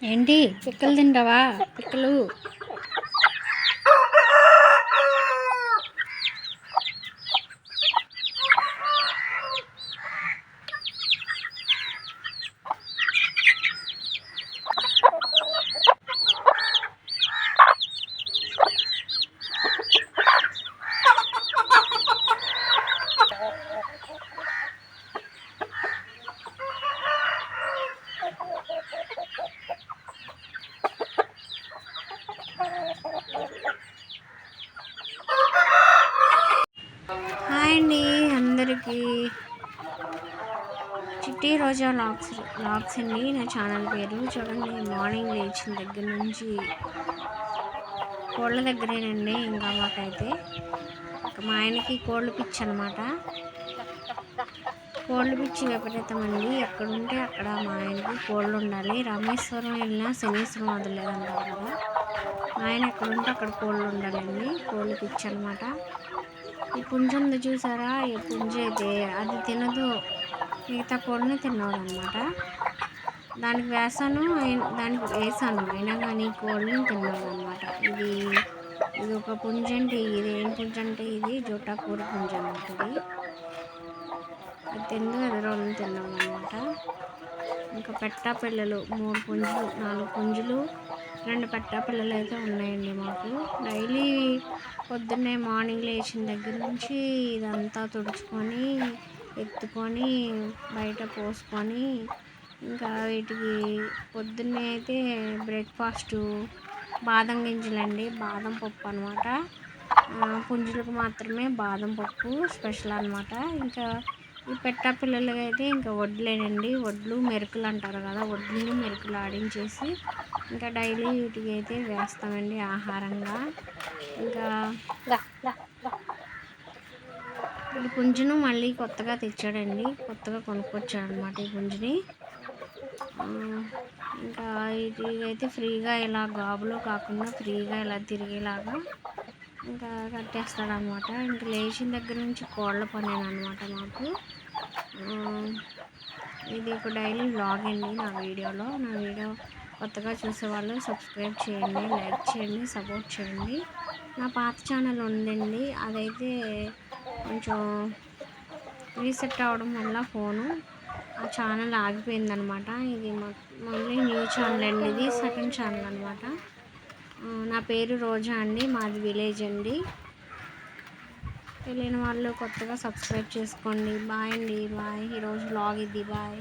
ఏంటి పిక్కలు తింటావా? పిక్కలు హాయ్ అండి అందరికీ. చిట్టి రోజా లాగ్స్ అండి నా ఛానల్ పేరు. చూడండి, మార్నింగ్ లేచిన దగ్గర నుంచి కోళ్ళ దగ్గరేనండి. ఇంకా మాకైతే మా ఆయనకి కోళ్ళు పిచ్చి అనమాట. కోళ్ళు పిచ్చి విపరీతమండి. ఎక్కడుంటే అక్కడ మా ఆయనకి కోళ్ళు ఉండాలి. రామేశ్వరం వెళ్ళినా శనీశ్వరం వదలలేదంటారు కదా, మా ఆయన ఎక్కడుంటే అక్కడ కోళ్ళు ఉండాలండి. కోళ్ళు పిచ్చి అనమాట. ఈ పుంజు ఉంది చూసారా, ఈ పుంజు అయితే అది తినదు, మిగతా కోళ్ళని తిన్నాడు అనమాట. దానికి వేసాను అయినా కానీ కోళ్ళని తిన్నాడు అనమాట. ఇది ఒక పుంజు అండి. ఇది ఏం పుంజు అంటే ఇది జోటాకూర పుంజు అనమాట. అది తిందు ఎదురోళ్ళని తిన్నాడు అనమాట. ఇంకా పెట్టా పిల్లలు 3 పుంజులు 4 పుంజులు 2 పెట్టా పిల్లలు అయితే ఉన్నాయండి మాకు. డైలీ పొద్దున్నే మార్నింగ్ లేచిన దగ్గర నుంచి ఇదంతా తుడుచుకొని ఎత్తుకొని బయట పోసుకొని, ఇంకా వీటికి పొద్దున్నే అయితే బ్రేక్ఫాస్టు బాదం గింజలండి, బాదం పప్పు అనమాట. పుంజులకు మాత్రమే బాదం పప్పు స్పెషల్ అనమాట. ఇంకా ఈ పెట్టా పిల్లలకి అయితే ఇంకా వడ్లేనండి. వడ్లు మెరుకులు అంటారు కదా, వడ్లని మెరుకులు ఆడించేసి ఇంకా డైలీ వీటికి అయితే వేస్తామండి ఆహారంగా. ఇంకా ఈ పుంజును మళ్ళీ కొత్తగా తెచ్చాడండి, కొత్తగా కొనుక్కొచ్చాడు అనమాట ఈ పుంజుని. ఇంకా అయితే ఫ్రీగా ఇలా గాబులో కాకుండా ఫ్రీగా ఇలా తిరిగేలాగా ఇంకా కట్టేస్తాడనమాట. ఇంకా లేచిన దగ్గర నుంచి కోళ్ళ పనేనమాట మాకు. ఇది ఒక డైలీ వ్లాగ్ అండి నా వీడియో కొత్తగా చూసేవాళ్ళు సబ్స్క్రైబ్ చేయండి, లైక్ చేయండి, సపోర్ట్ చేయండి. నా పాత ఛానల్ ఉందండి, అదైతే కొంచెం రీసెట్ అవ్వడం వల్ల ఫోను ఆ ఛానల్ ఆగిపోయిందనమాట. ఇది మళ్ళీ న్యూ ఛానల్ అండి, ఇది సెకండ్ ఛానల్ అనమాట. నా పేరు రోజా అండి, మాది విలేజ్ అండి. తెలియని వాళ్ళు కొత్తగా సబ్స్క్రైబ్ చేసుకోండి. బాయ్ అండి, బాయ్. ఈరోజు వ్లాగ్ ఇది, బాయ్.